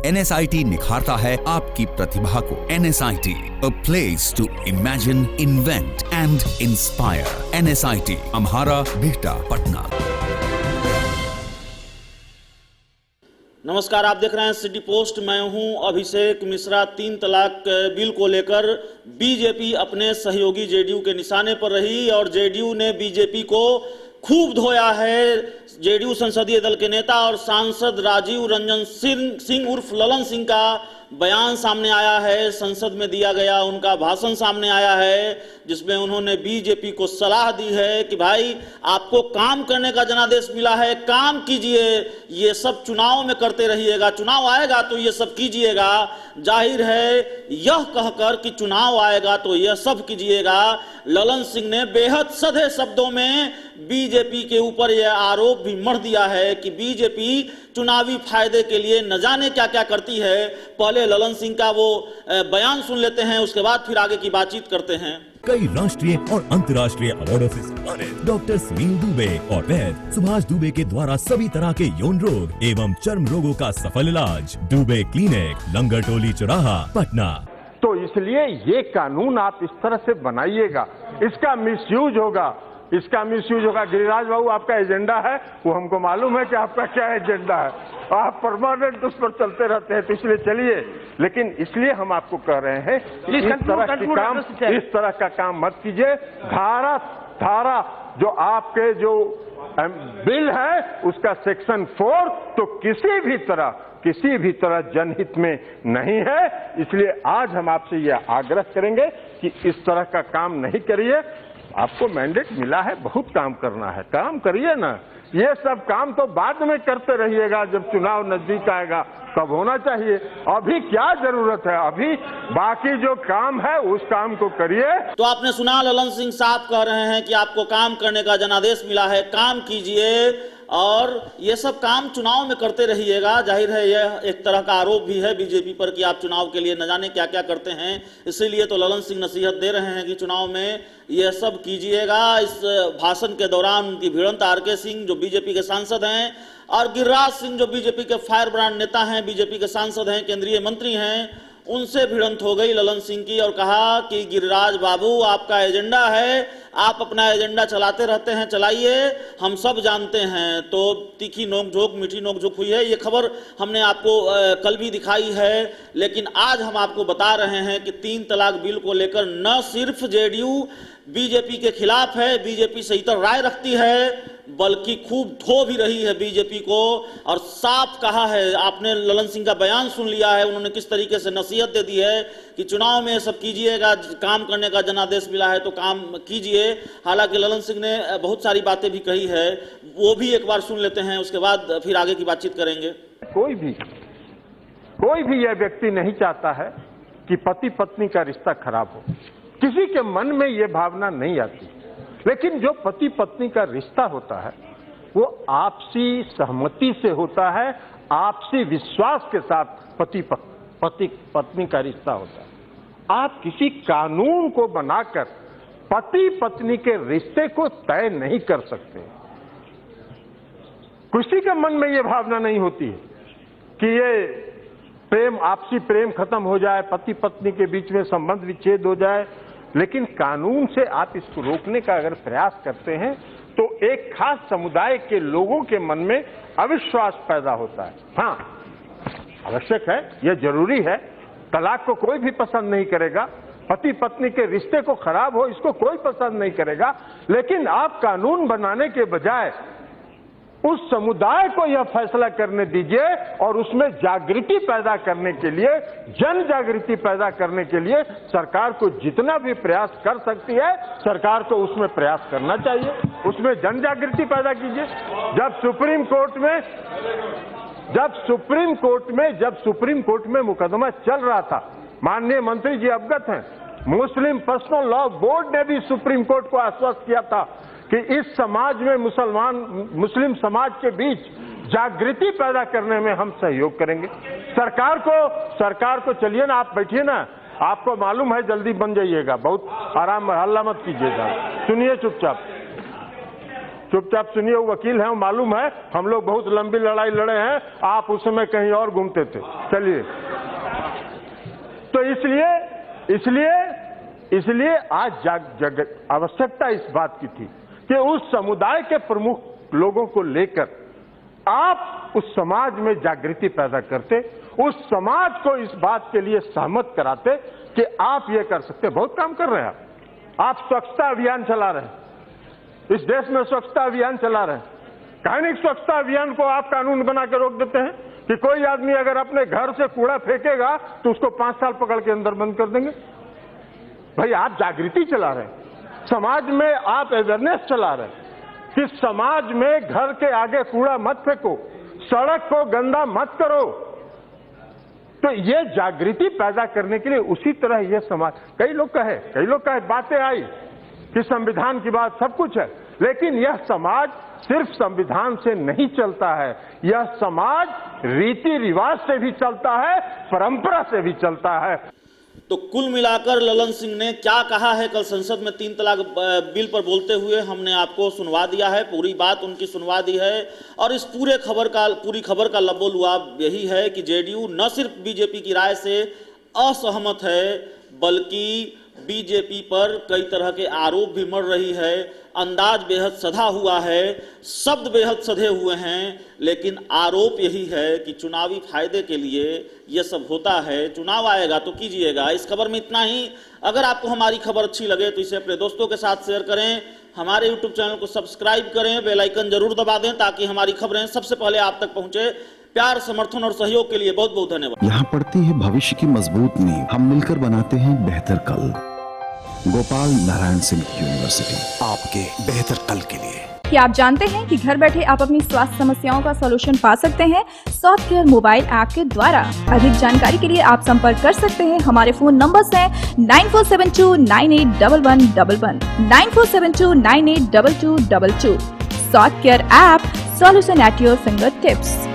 NSIT निखारता है आपकी प्रतिभा को। NSIT, a place to imagine, invent and inspire. NSIT, अम्हारा, Bihta, Patna. नमस्कार, आप देख रहे हैं सिटी पोस्ट। मैं हूं अभिषेक मिश्रा। 3 तलाक बिल को लेकर बीजेपी अपने सहयोगी जेडीयू के निशाने पर रही और जेडीयू ने बीजेपी को खूब धोया है। जेडीयू संसदीय दल के नेता और सांसद राजीव रंजन सिंह उर्फ ललन सिंह का बयान सामने आया है, संसद में दिया गया उनका भाषण सामने आया है, जिसमें उन्होंने बीजेपी को सलाह दी है कि भाई आपको काम करने का जनादेश मिला है, काम कीजिए, ये सब चुनाव में करते रहिएगा, चुनाव आएगा तो ये सब कीजिएगा। जाहिर है यह कहकर कि चुनाव आएगा तो यह सब कीजिएगा, ललन सिंह ने बेहद सधे शब्दों में बीजेपी के ऊपर यह आरोप भी मढ़ दिया है कि बीजेपी चुनावी फायदे के लिए न जाने क्या क्या करती है। पहले ललन सिंह का वो बयान सुन लेते हैं, उसके बाद फिर आगे की बातचीत करते हैं। कई राष्ट्रीय और अंतर्राष्ट्रीय अवार्डों से सम्मानित डॉक्टर सुनील दुबे और वैद्य सुभाष दुबे के द्वारा सभी तरह के यौन रोग एवं चर्म रोगों का सफल इलाज। दुबे क्लिनिक, लंगर टोली चौराहा, पटना। तो इसलिए ये कानून आप इस तरह से बनाइएगा, इसका मिसयूज होगा, गिरिराज बाबू आपका एजेंडा है, वो हमको मालूम है कि आपका क्या एजेंडा है, आप परमानेंट उस पर चलते रहते हैं, तो इसलिए चलिए। लेकिन इसलिए हम आपको कह रहे हैं इस तरह का काम मत कीजिए। धारा जो आपके जो बिल है उसका सेक्शन 4 तो किसी भी तरह जनहित में नहीं है। इसलिए आज हम आपसे यह आग्रह करेंगे कि इस तरह का काम नहीं करिए। आपको मैंडेट मिला है, बहुत काम करना है, काम करिए ना। ये सब काम तो बाद में करते रहिएगा, जब चुनाव नजदीक आएगा तब होना चाहिए। अभी क्या जरूरत है, अभी बाकी जो काम है उस काम को करिए। तो आपने सुना, ललन सिंह साहब कह रहे हैं कि आपको काम करने का जनादेश मिला है, काम कीजिए और ये सब काम चुनाव में करते रहिएगा। जाहिर है यह एक तरह का आरोप भी है बीजेपी पर कि आप चुनाव के लिए न जाने क्या क्या करते हैं, इसीलिए तो ललन सिंह नसीहत दे रहे हैं कि चुनाव में यह सब कीजिएगा। इस भाषण के दौरान उनकी भिड़ंत आरके सिंह जो बीजेपी के सांसद हैं और गिरिराज सिंह जो बीजेपी के फायर ब्रांड नेता हैं, बीजेपी के सांसद हैं, केंद्रीय मंत्री हैं, उनसे भिड़ंत हो गई ललन सिंह की और कहा कि गिरिराज बाबू आपका एजेंडा है, आप अपना एजेंडा चलाते रहते हैं, चलाइए, हम सब जानते हैं। तो तीखी नोकझोंक, मीठी नोकझोंक हुई है। ये खबर हमने आपको कल भी दिखाई है, लेकिन आज हम आपको बता रहे हैं कि 3 तलाक बिल को लेकर न सिर्फ जेडीयू बीजेपी के खिलाफ है, बीजेपी से इतर राय रखती है, बल्कि खूब धो भी रही है बीजेपी को और साफ कहा है। आपने ललन सिंह का बयान सुन लिया है, उन्होंने किस तरीके से नसीहत दे दी है कि चुनाव में सब कीजिएगा, काम करने का जनादेश मिला है तो काम कीजिए। हालांकि ललन सिंह ने बहुत सारी बातें भी कही है, वो भी एक बार सुन लेते हैं, उसके बाद फिर आगे की बातचीत करेंगे। कोई भी यह व्यक्ति नहीं चाहता है कि पति पत्नी का रिश्ता खराब हो, किसी के मन में यह भावना नहीं आती। लेकिन जो पति पत्नी का रिश्ता होता है वो आपसी सहमति से होता है, आपसी विश्वास के साथ पति पत्नी का रिश्ता होता है। आप किसी कानून को बनाकर पति पत्नी के रिश्ते को तय नहीं कर सकते। किसी के मन में यह भावना नहीं होती है कि ये प्रेम, आपसी प्रेम खत्म हो जाए, पति पत्नी के बीच में संबंध विच्छेद हो जाए। लेकिन कानून से आप इसको रोकने का अगर प्रयास करते हैं तो एक खास समुदाय के लोगों के मन में अविश्वास पैदा होता है। हाँ, आवश्यक है, यह जरूरी है, तलाक को कोई भी पसंद नहीं करेगा, पति पत्नी के रिश्ते को खराब हो इसको कोई पसंद नहीं करेगा। लेकिन आप कानून बनाने के बजाय उस समुदाय को यह फैसला करने दीजिए और उसमें जागृति पैदा करने के लिए, जन जागृति पैदा करने के लिए सरकार को जितना भी प्रयास कर सकती है सरकार को उसमें प्रयास करना चाहिए, उसमें जन जागृति पैदा कीजिए। जब सुप्रीम कोर्ट में मुकदमा चल रहा था, माननीय मंत्री जी अवगत हैं, मुस्लिम पर्सनल लॉ बोर्ड ने भी सुप्रीम कोर्ट को आश्वस्त किया था कि इस समाज में मुस्लिम समाज के बीच जागृति पैदा करने में हम सहयोग करेंगे। सरकार को चलिए ना, आप बैठिए ना, आपको मालूम है जल्दी बन जाइएगा, बहुत आराम, हल्ला मत कीजिएगा, सुनिए चुपचाप। चुपचाप सुनिए, वो वकील हैं, मालूम है हम लोग बहुत लंबी लड़ाई लड़े हैं, आप उस समय कहीं और घूमते थे। चलिए, तो इसलिए आज आवश्यकता इस बात की थी कि उस समुदाय के प्रमुख लोगों को लेकर आप उस समाज में जागृति पैदा करते, उस समाज को इस बात के लिए सहमत कराते कि आप ये कर सकते। बहुत काम कर रहे हैं आप स्वच्छता अभियान चला रहे हैं, इस देश में स्वच्छता अभियान चला रहे हैं। कहीं नहीं स्वच्छता अभियान को आप कानून बना के रोक देते हैं कि कोई आदमी अगर अपने घर से कूड़ा फेंकेगा तो उसको 5 साल पकड़ के अंदर बंद कर देंगे। भाई आप जागृति चला रहे हैं, समाज में आप अवेयरनेस चला रहे हैं कि समाज में घर के आगे कूड़ा मत फेंको, सड़क को गंदा मत करो। तो ये जागृति पैदा करने के लिए उसी तरह ये समाज, कई लोग कहे बातें आई कि संविधान की बात सब कुछ है, लेकिन यह समाज सिर्फ संविधान से नहीं चलता है, यह समाज रीति रिवाज से भी चलता है, परंपरा से भी चलता है। तो कुल मिलाकर ललन सिंह ने क्या कहा है कल संसद में 3 तलाक बिल पर बोलते हुए हमने आपको सुनवा दिया है, पूरी बात उनकी सुनवा दी है। और इस पूरी खबर का लबोलुआब यही है कि जेडीयू न सिर्फ बीजेपी की राय से असहमत है, बल्कि बीजेपी पर कई तरह के आरोप भी मर रही है। अंदाज बेहद सधा हुआ है, शब्द बेहद सधे हुए हैं, लेकिन आरोप यही है कि चुनावी फायदे के लिए यह सब होता है। चुनाव आएगा तो कीजिएगा। इस खबर में इतना ही। अगर आपको हमारी खबर अच्छी लगे तो इसे अपने दोस्तों के साथ शेयर करें, हमारे यूट्यूब चैनल को सब्सक्राइब करें, बेल आइकन जरूर दबा दें ताकि हमारी खबरें सबसे पहले आप तक पहुंचे। प्यार, समर्थन और सहयोग के लिए बहुत बहुत धन्यवाद। यहाँ पड़ती है भविष्य की मजबूत नींव, हम मिलकर बनाते हैं बेहतर कल। गोपाल नारायण सिंह यूनिवर्सिटी, आपके बेहतर कल के लिए। क्या आप जानते हैं कि घर बैठे आप अपनी स्वास्थ्य समस्याओं का सॉल्यूशन पा सकते हैं सॉफ्टकेयर मोबाइल ऐप के द्वारा। अधिक जानकारी के लिए आप संपर्क कर सकते हैं। हमारे फोन नंबर्स हैं 9472981111, 9472982222। Softcare app, solution at your finger tips.